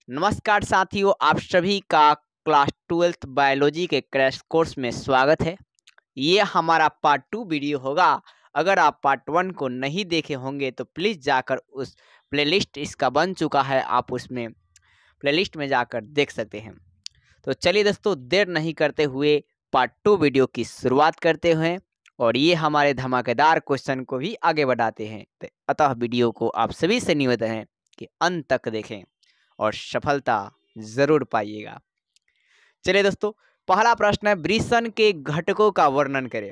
नमस्कार साथियों, आप सभी का क्लास 12th बायोलॉजी के क्रैश कोर्स में स्वागत है। ये हमारा पार्ट 2 वीडियो होगा। अगर आप पार्ट 1 को नहीं देखे होंगे तो प्लीज़ जाकर उस प्लेलिस्ट इसका बन चुका है, आप उसमें प्लेलिस्ट में जाकर देख सकते हैं। तो चलिए दोस्तों, देर नहीं करते हुए पार्ट 2 वीडियो की शुरुआत करते हैं और ये हमारे धमाकेदार क्वेश्चन को भी आगे बढ़ाते हैं। तो अतः वीडियो को आप सभी से निवेदन है कि अंत तक देखें और सफलता जरूर पाइएगा। चलिए दोस्तों, पहला प्रश्न है वृषण के घटकों का वर्णन करें।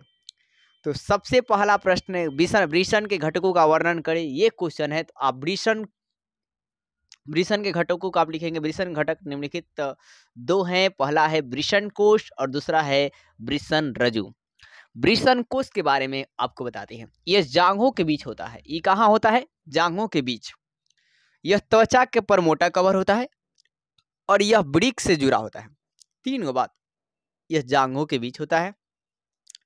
तो सबसे पहला प्रश्न है वृषण के घटकों का वर्णन करें, ये क्वेश्चन है। तो आप वृषण के घटकों को आप लिखेंगे। वृषण घटक निम्नलिखित दो हैं, पहला है वृषण कोश और दूसरा है वृषण रज्जु। वृषण कोश के बारे में आपको बताते हैं। यह जांघों के बीच होता है। ये कहाँ होता है? जांघों के बीच। यह त्वचा के पर मोटा कवर होता है और यह वृक्क से जुड़ा होता है। तीन गो बात, यह जांघों के बीच होता है,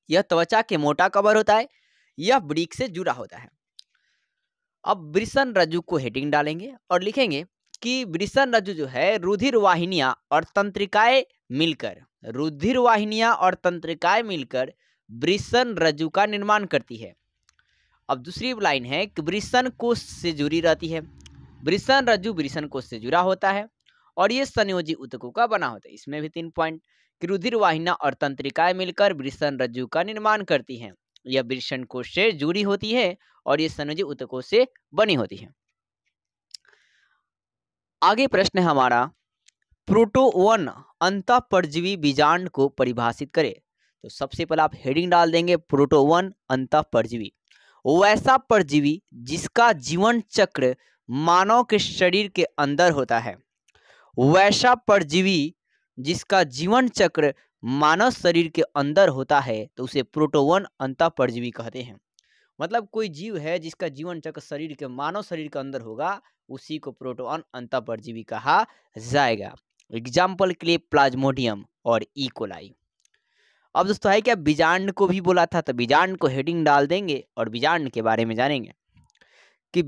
यह त्वचा के मोटा कवर होता है, यह वृक्क से जुड़ा होता है। अब वृषण रज्जु को हेडिंग डालेंगे और लिखेंगे कि वृषण रज्जु जो है रुधिर वाहिनियां और तंत्रिकाएं मिलकर वृषण रज्जु का निर्माण करती है। अब दूसरी लाइन है कि वृषण कोश से जुड़ी रहती है। वृषण रज्जु वृषण कोश से जुड़ा होता है और ये संयोजी ऊतकों का बना होता है। इसमें भी 3 पॉइंट कि रुधिर वाहिनियां और तंत्रिकाएं मिलकर वृषण रज्जु का निर्माण करती हैं। यह वृषण कोश से जुड़ी होती है और ये संयोजी ऊतकों से बनी होती है। आगे प्रश्न है हमारा, प्रोटोवन अंतःपरजीवी बीजांड को परिभाषित करे। तो सबसे पहले आप हेडिंग डाल देंगे प्रोटोवन अंतःपरजीवी। वैसा परजीवी जिसका जीवन चक्र मानव के शरीर के अंदर होता है। वैसा परजीवी जिसका जीवन चक्र मानव शरीर के अंदर होता है तो उसे प्रोटोवन अंतःपरजीवी कहते हैं। मतलब कोई जीव है जिसका जीवन चक्र शरीर के मानव शरीर के अंदर होगा, उसी को प्रोटोवन अंतःपरजीवी कहा जाएगा। एग्जाम्पल के लिए प्लाज्मोडियम और ई कोलाई। अब दोस्तों है क्या, बीजांड को भी बोला था, तो बीजांड को हेडिंग डाल देंगे और बीजांड के बारे में जानेंगे कि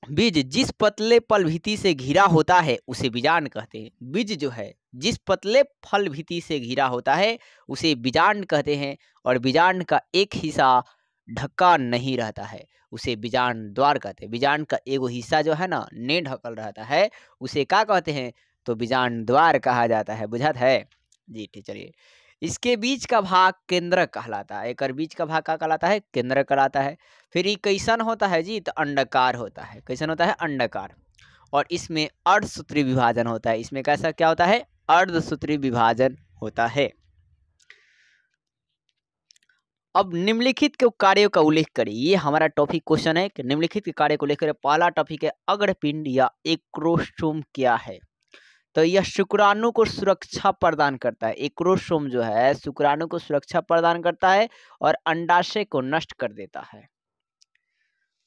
बीज जिस पतले फलभित्ति से घिरा होता है उसे बीजांड कहते हैं। बीज जो है जिस पतले फलभित्ति से घिरा होता है उसे बीजांड कहते हैं और बीजांड का एक हिस्सा ढका नहीं रहता है, उसे बीजांड द्वार कहते हैं। बीजांड का एगो हिस्सा जो है ना ने ढकल रहता है, उसे क्या कहते हैं? तो बीजांड द्वार कहा जाता है। बुझात है जी? ठीक, चलिए। इसके बीच का भाग केंद्रक कहलाता है। एक बीच का भाग क्या कहलाता है? केंद्रक कहलाता है। फिर ये कैसन होता है जी? तो अंडाकार होता है। कैसन होता है? अंडाकार। और इसमें अर्धसूत्री विभाजन होता है। इसमें कैसा क्या होता है? अर्धसूत्री विभाजन होता है। अब निम्नलिखित के कार्यों का उल्लेख करें। ये हमारा टॉपिक क्वेश्चन है कि निम्नलिखित के कार्य को उल्लेख करें। पहला टॉपिक है अग्रपिंड या एक्रोसोम क्या है? तो यह शुक्राणु को सुरक्षा प्रदान करता है। एक्रोसोम जो है शुक्राणु को सुरक्षा प्रदान करता है और अंडाशय को नष्ट कर देता है।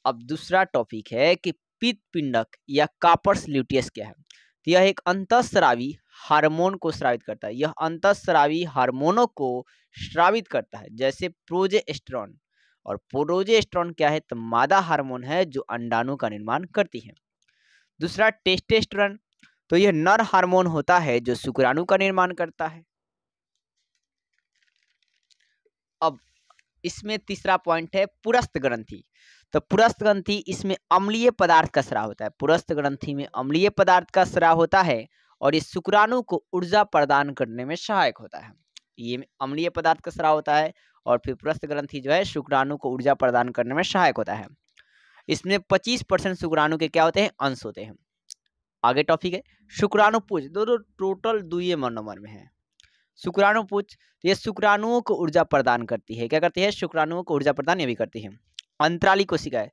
अब दूसरा टॉपिक है कि पित्तपिंडक या कार्पस ल्यूटियस क्या है? तो यह एक अंतःस्रावी हार्मोन को स्रावित करता है। यह अंतःस्रावी हार्मोनों को स्रावित करता है, जैसे प्रोजेस्टेरॉन। और प्रोजेस्टेरॉन क्या है? तो मादा हार्मोन है जो अंडाणु का निर्माण करती है। दूसरा टेस्टोस्टेरोन, तो यह नर हार्मोन होता है जो शुक्राणु का निर्माण करता है। अब इसमें तीसरा पॉइंट है पुरस्थ ग्रंथि। तो पुरस्थ ग्रंथि, इसमें अम्लीय पदार्थ का स्राव होता है। पुरस्थ ग्रंथि में अम्लीय पदार्थ का स्राव होता है और ये शुक्राणु को ऊर्जा प्रदान करने में सहायक होता है। ये अम्लीय पदार्थ का स्राव होता है और फिर पुरस्थ ग्रंथि जो है शुक्राणु को ऊर्जा प्रदान करने में सहायक होता है। इसमें 25% शुक्राणु के क्या होते हैं? अंश होते हैं। आगे टॉपिक है शुक्राणुपुंज। दोनों टोटल 2 नंबर में है। शुक्राणुपुंज, ये शुक्राणुओं को ऊर्जा प्रदान करती है। क्या करती है? शुक्राणुओं को ऊर्जा प्रदान ये भी करती है। अंतराली कोशिकाएं,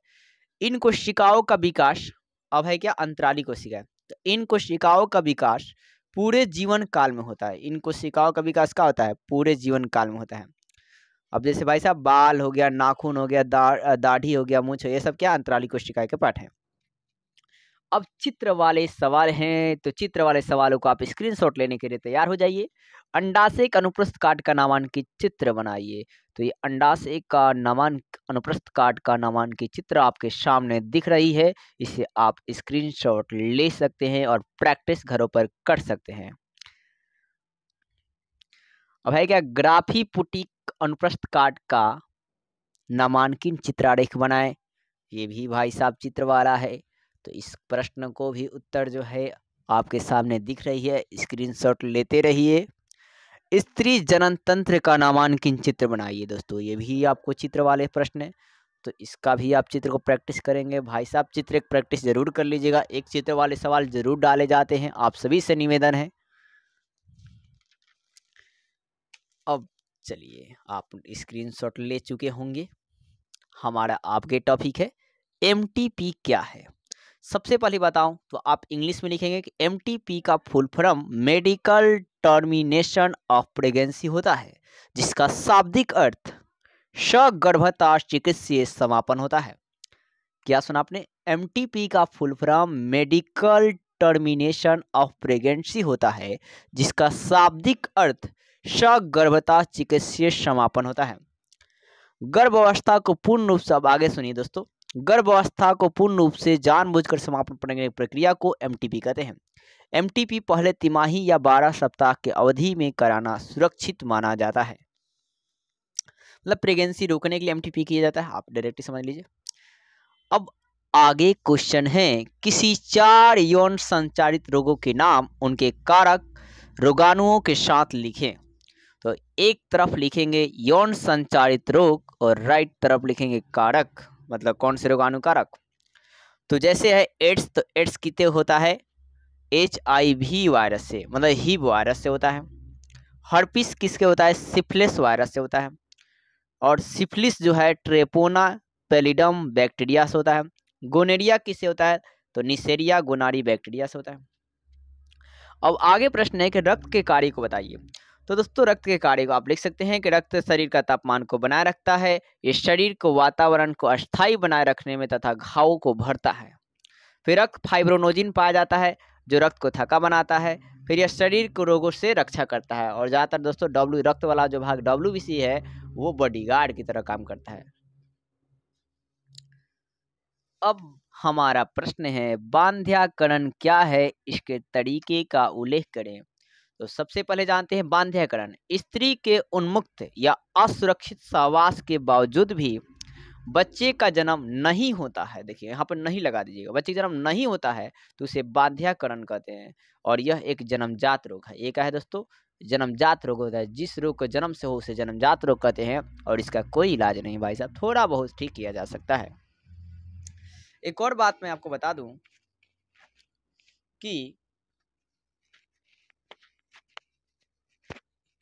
इन कोशिकाओं का विकास, अब है क्या? अंतराली कोशिकाएं। तो इन कोशिकाओं का विकास पूरे जीवन काल में होता है। इन कोशिकाओं का विकास क्या होता है? पूरे जीवन काल में होता है। अब जैसे भाई साहब बाल हो गया, नाखून हो गया, दाढ़ी हो गया, मूंछ हो गया, ये सब क्या? अंतराली कोशिकाएं के पार्ट है। अब चित्र वाले सवाल हैं, तो चित्र वाले सवालों को आप स्क्रीनशॉट लेने के लिए तैयार हो जाइए। अंडाशय का अनुप्रस्थ काट का नामांकित चित्र बनाइए। तो ये अंडाशय का अनुप्रस्थ काट का नामांकित चित्र आपके सामने दिख रही है। इसे आप स्क्रीनशॉट ले सकते हैं और प्रैक्टिस घरों पर कर सकते हैं। अब है क्या, ग्राफी पुटिक अनुप्रस्थ काट का नामांकित चित्रारेख बनाए। ये भी भाई साहब चित्र वाला है। तो इस प्रश्न को भी उत्तर जो है आपके सामने दिख रही है, स्क्रीनशॉट लेते रहिए। स्त्री जनन तंत्र का नामांकित चित्र बनाइए। दोस्तों ये भी आपको चित्र वाले प्रश्न है, तो इसका भी आप चित्र को प्रैक्टिस करेंगे। भाई साहब चित्र एक प्रैक्टिस जरूर कर लीजिएगा, एक चित्र वाले सवाल जरूर डाले जाते हैं, आप सभी से निवेदन है। अब चलिए, आप स्क्रीनशॉट ले चुके होंगे। हमारा आपके टॉपिक है एमटीपी क्या है। सबसे पहले बताऊं तो आप इंग्लिश में लिखेंगे कि एमटीपी का full form medical termination of pregnancy होता है, जिसका शाब्दिक अर्थ सगर्भता चिकित्सीय समापन होता है। क्या सुना आपने? एमटीपी का full form medical termination of pregnancy होता है, जिसका शाब्दिक अर्थ सगर्भता चिकित्सीय समापन होता है। गर्भावस्था को पूर्ण रूप से, अब आगे सुनिए दोस्तों, गर्भावस्था को पूर्ण रूप से जानबूझकर समापन करने की प्रक्रिया को एमटीपी कहते हैं। एमटीपी पहले तिमाही या 12 सप्ताह के अवधि में कराना सुरक्षित माना जाता है। मतलब प्रेगनेंसी रोकने के लिए एमटीपी किया जाता है, आप डायरेक्टली समझ लीजिए। अब आगे क्वेश्चन है, किसी 4 यौन संचारित रोगों के नाम उनके कारक रोगाणुओं के साथ लिखें। तो एक तरफ लिखेंगे यौन संचारित रोग और राइट तरफ लिखेंगे कारक, मतलब कौन से रोगाणु कारक। तो जैसे है एड्स, तो एड्स कितने होता है? HIV वायरस से, मतलब हिब वायरस से होता है। हर्पिस किसके होता है? सिफिलिस वायरस से होता है। और सिफिलिस जो है ट्रेपोना पैलिडम बैक्टीरिया से होता है। गोनेरिया किससे होता है? तो निसेरिया गोनारी बैक्टीरिया से होता है। अब आगे प्रश्न है कि रक्त के कार्य को बताइए। तो दोस्तों रक्त के कार्य को आप लिख सकते हैं कि रक्त शरीर का तापमान को बनाए रखता है, ये शरीर को वातावरण को अस्थायी बनाए रखने में तथा घावों को भरता है। फिर रक्त फाइब्रोनोजिन पाया जाता है, जो रक्त को थका बनाता है। फिर यह शरीर को रोगों से रक्षा करता है। और ज़्यादातर दोस्तों रक्त वाला जो भाग WBC है वो बॉडीगार्ड की तरह काम करता है। अब हमारा प्रश्न है, बांध्याकरण क्या है, इसके तरीके का उल्लेख करें। तो सबसे पहले जानते हैं बांध्याकरण। स्त्री के उन्मुक्त या असुरक्षित सहवास के बावजूद भी बच्चे का जन्म नहीं होता है, देखिए यहाँ पर नहीं लगा दीजिएगा, बच्चे का जन्म नहीं होता है तो उसे बांध्याकरण कहते हैं। और यह एक जन्मजात रोग है। ये क्या है दोस्तों? जन्मजात रोग होता है। जिस रोग को जन्म से हो उसे जन्मजात रोग कहते हैं और इसका कोई इलाज नहीं भाई साहब, थोड़ा बहुत ठीक किया जा सकता है। एक और बात मैं आपको बता दूं कि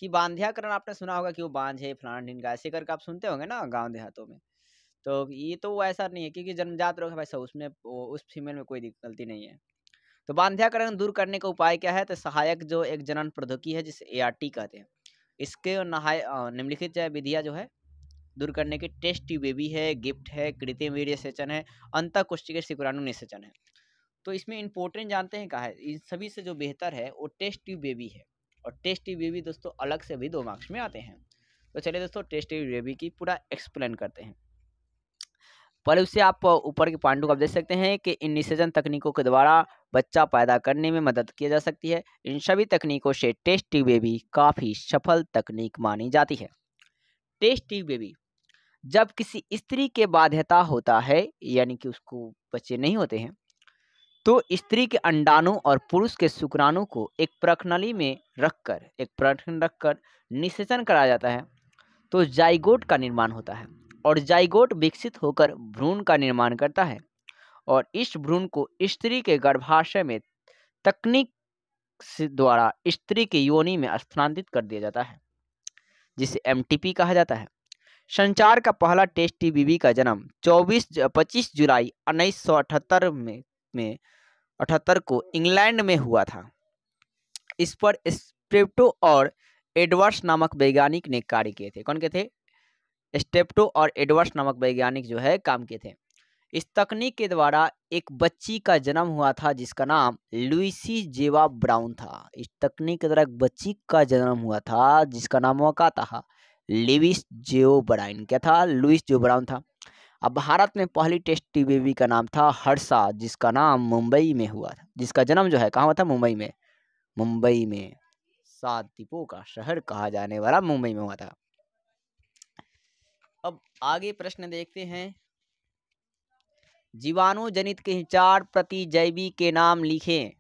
बांध्याकरण आपने सुना होगा कि वो बांझ है फलाना ढिनका, ऐसे करके आप सुनते होंगे ना गांव देहातों में। तो ये तो वो ऐसा नहीं है, क्योंकि जन्मजात रोग है वैसा, उसमें उस फीमेल में कोई गलती नहीं है। तो बांध्याकरण दूर करने का उपाय क्या है? तो सहायक जो एक जनन प्रौद्योगिकी है जिसे ART कहते हैं, इसके निम्नलिखित विधियां जो है दूर करने की, टेस्ट ट्यूब बेबी है, गिफ्ट है, कृत्रिम वीर्य सेचन है, अंतःकोशिकीय शुक्राणु निषेचन है। तो इसमें इंपॉर्टेंट जानते हैं क्या है? इन सभी से जो बेहतर है वो टेस्ट ट्यूब बेबी है। और टेस्ट ट्यूब बेबी दोस्तों अलग से भी 2 मार्क्स में आते हैं। तो चलिए दोस्तों टेस्ट ट्यूब बेबी की पूरा एक्सप्लेन करते हैं। पहले उससे आप ऊपर के पॉइंट को आप देख सकते हैं कि इन निषेचन तकनीकों के द्वारा बच्चा पैदा करने में मदद की जा सकती है। इन सभी तकनीकों से टेस्ट ट्यूब बेबी काफ़ी सफल तकनीक मानी जाती है। टेस्ट ट्यूब बेबी, जब किसी स्त्री के बाध्यता होता है, यानी कि उसको बच्चे नहीं होते हैं, तो स्त्री के अंडाणु और पुरुष के शुक्राणु को एक प्रणाली में रखकर निषेचन कराया जाता है। तो जाइगोट का निर्माण होता है और जाइगोट विकसित होकर भ्रूण का निर्माण करता है और इस भ्रूण को स्त्री के गर्भाशय में तकनीक द्वारा स्त्री के योनि में स्थानांतरित कर दिया जाता है, जिसे MTP कहा जाता है। संचार का पहला टेस्ट TBB का जन्म 25 जुलाई 1978 में 78 को इंग्लैंड में हुआ था। इस पर स्टेप्टो और एडवर्ड्स नामक वैज्ञानिक ने कार्य किए थे। कौन के थे? स्टेप्टो और एडवर्ड्स नामक वैज्ञानिक जो है काम किए थे। इस तकनीक के द्वारा एक बच्ची का जन्म हुआ था जिसका नाम लुइसी जेवा ब्राउन था। इस तकनीक के द्वारा एक बच्ची का जन्म हुआ था जिसका नाम हुआ क्या था, लुइस जेओ ब्राउन। क्या था, लुइस जेओ ब्राउन था। अब भारत में पहली टेस्ट बेबी का नाम था हर्षा, जिसका नाम मुंबई में हुआ था, जिसका जन्म जो है कहाँ हुआ था, मुंबई में। मुंबई में, 7 द्वीपों का शहर कहा जाने वाला मुंबई में हुआ था। अब आगे प्रश्न देखते हैं। जीवाणु जनित के 4 प्रतिजैवी के नाम लिखें।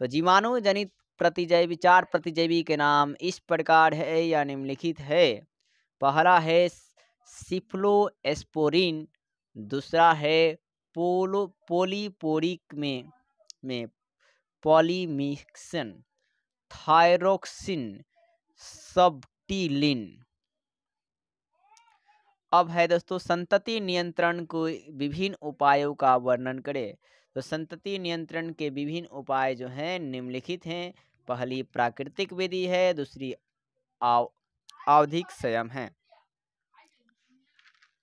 तो जीवाणु जनित प्रतिजैवी 4 प्रतिजैवी के नाम इस प्रकार है या निम्नलिखित है। पहला है सिफ्लोस्पोरिन, दूसरा है पोलीपोरिक में पॉलीमिक्सन, थायरोक्सिन, सबटिलिन। अब है दोस्तों संतति नियंत्रण को विभिन्न उपायों का वर्णन करें। तो संतति नियंत्रण के विभिन्न उपाय जो हैं निम्नलिखित हैं। पहली प्राकृतिक विधि है, दूसरी आवधिक संयम है।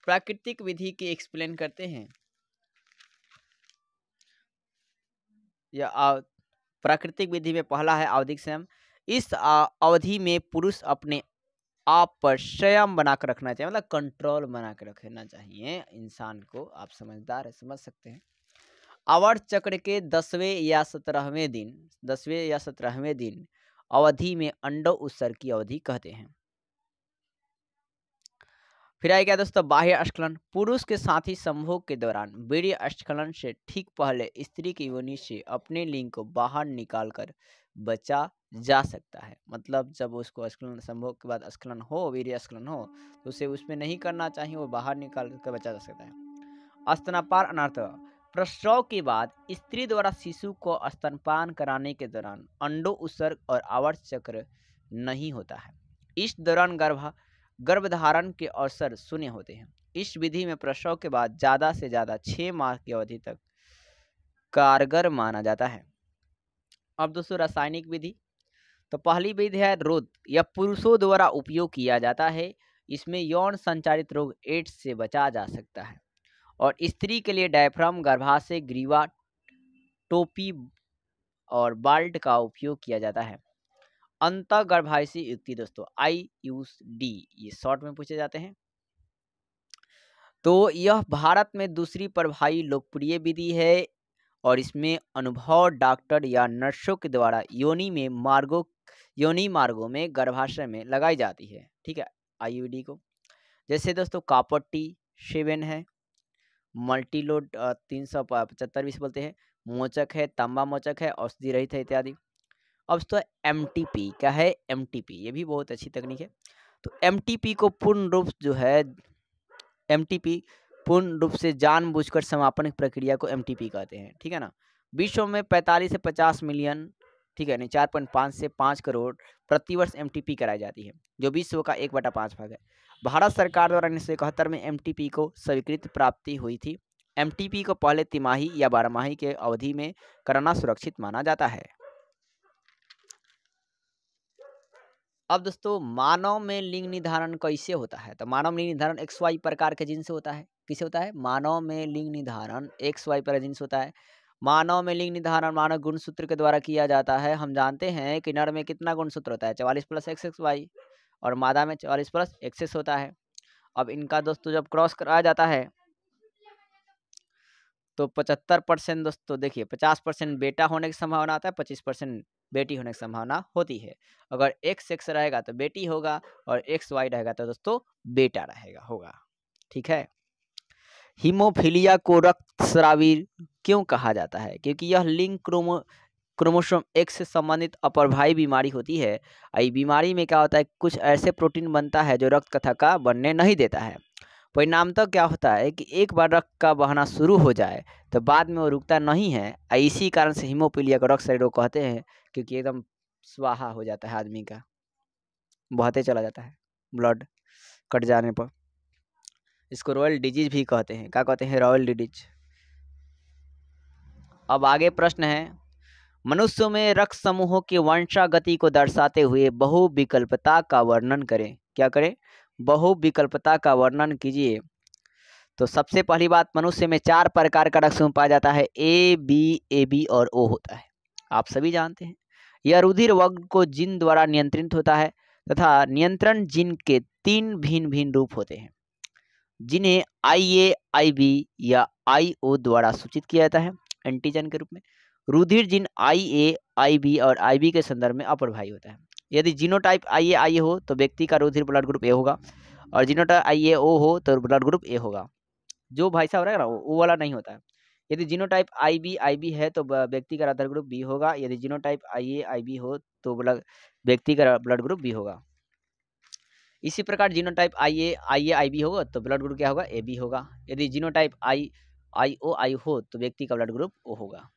प्राकृतिक विधि की एक्सप्लेन करते हैं। या प्राकृतिक विधि में पहला है आवधिक संयम। इस अवधि में पुरुष अपने आप पर संयम बनाकर रखना चाहिए, मतलब कंट्रोल बना कर रखना चाहिए इंसान को। आप समझदार है, समझ सकते हैं। आवर्त चक्र के 10वें या 17वें दिन अवधि में अंडो उत्सर्ग की अवधि कहते हैं। फिर आएगा दोस्तों बाह्य स्खलन। पुरुष के साथी संभोग के दौरान वीर्य स्खलन से ठीक पहले स्त्री की योनि से अपने लिंग को बाहर निकालकर बचा जा सकता है। मतलब जब उसको स्खलन, संभोग के बाद स्खलन हो, वीर्य स्खलन हो, तो उसे उसमें नहीं करना चाहिए, वो बाहर निकाल कर बचा जा सकता है। स्तनपान अनर्थ। प्रसव के बाद स्त्री द्वारा शिशु को स्तनपान कराने के दौरान अंडो उत्सर्ग और आवर्त चक्र नहीं होता है। इस दौरान गर्भधारण के अवसर शून्य होते हैं। इस विधि में प्रसव के बाद ज़्यादा से ज़्यादा 6 माह की अवधि तक कारगर माना जाता है। अब दोस्तों रासायनिक विधि। तो पहली विधि है रोध, यह पुरुषों द्वारा उपयोग किया जाता है। इसमें यौन संचारित रोग एड्स से बचा जा सकता है। और स्त्री के लिए डायफ्राम, गर्भाशय, ग्रीवा, टोपी और बाल्ट का उपयोग किया जाता है। अंतः गर्भाशयी युक्ति दोस्तों IUD, ये शॉर्ट में पूछे जाते हैं। तो यह भारत में दूसरी प्रभावी लोकप्रिय विधि है और इसमें अनुभव डॉक्टर या नर्सों के द्वारा योनि मार्गों में गर्भाशय में लगाई जाती है। ठीक है, IUD को। जैसे दोस्तों कापट्टी 7 है, मल्टीलोड 375 भी बोलते हैं, मोचक है, तांबा मोचक है, औषधि रहित है इत्यादि। अब तो MTP क्या है, MTP ये भी बहुत अच्छी तकनीक है। तो MTP को पूर्ण रूप से जानबूझकर समापन प्रक्रिया को MTP कहते हैं। ठीक है ना। विश्व में 45 से 50 मिलियन, ठीक है नहीं, 4.5 से 5 करोड़ प्रतिवर्ष MTP कराई जाती है, जो विश्व का 1/5 भाग है। भारत सरकार द्वारा 1971 में MTP को स्वीकृति प्राप्ति हुई थी। MTP को पहले तिमाही या 12 के अवधि में कराना सुरक्षित माना जाता है। अब दोस्तों मानव में लिंग निर्धारण कैसे होता है। तो मानव लिंग निर्धारण XY प्रकार के जीन से होता है। किसे होता है, मानव में लिंग निर्धारण XY प्रकार जीन से होता है। मानव में लिंग निर्धारण मानव गुणसूत्र के द्वारा किया जाता है। हम जानते हैं कि नर में कितना गुणसूत्र होता है, 44 + XXY, और मादा में 44 + XX होता है। अब इनका दोस्तों जब क्रॉस कराया जाता है तो 75% दोस्तों देखिए, 50% बेटा होने की संभावना आता है, 25% बेटी होने की संभावना होती है। अगर XX रहेगा तो बेटी होगा और XY रहेगा तो दोस्तों बेटा होगा। ठीक है। हीमोफीलिया को रक्तस्रावी क्यों कहा जाता है, क्योंकि यह लिंग क्रोमोसोम X से संबंधित अपरभाई बीमारी होती है। इस बीमारी में क्या होता है, कुछ ऐसे प्रोटीन बनता है जो रक्त कथा का बनने नहीं देता है। परिणामतः क्या होता है कि एक बार रक्त का बहना शुरू हो जाए तो बाद में वो रुकता नहीं है। इसी कारण से हीमोफीलिया को रक्त शरीर कहते हैं, क्योंकि एकदम स्वाहा हो जाता है आदमी का, बहते चला जाता है ब्लड कट जाने पर। इसको रॉयल डिजीज भी कहते हैं। क्या कहते हैं, रॉयल डिजीज। अब आगे प्रश्न है, मनुष्यों में रक्त समूहों की वंशागति को दर्शाते हुए बहुविकल्पता का वर्णन करें। क्या करें, बहुविकल्पता का वर्णन कीजिए। तो सबसे पहली बात, मनुष्य में 4 प्रकार का रक्त पाया जाता है, ए बी और ओ होता है, आप सभी जानते हैं। यह रुधिर वर्ग को जीन द्वारा नियंत्रित होता है तथा नियंत्रण जीन के 3 भिन्न भिन्न रूप होते हैं, जिन्हें IA, IB या IO द्वारा सूचित किया जाता है एंटीजन के रूप में। रुधिर जीन IA, IB और IB के संदर्भ में अप्रभावी होता है। यदि जीनोटाइप IA हो तो व्यक्ति का रुधिर ब्लड ग्रुप ए होगा, और जीनोटाइप IAO हो तो ब्लड ग्रुप ए होगा। जो भाई साहब रहेगा ना वो वाला नहीं होता है। यदि जीनोटाइप IB है तो व्यक्ति का ब्लड ग्रुप बी होगा। यदि जीनोटाइप IA, IB हो तो व्यक्ति का ब्लड ग्रुप बी होगा। इसी प्रकार जीनोटाइप IA, IB होगा तो ब्लड ग्रुप क्या होगा, AB होगा। यदि जीनोटाइप IOI हो तो व्यक्ति का ब्लड ग्रुप O होगा।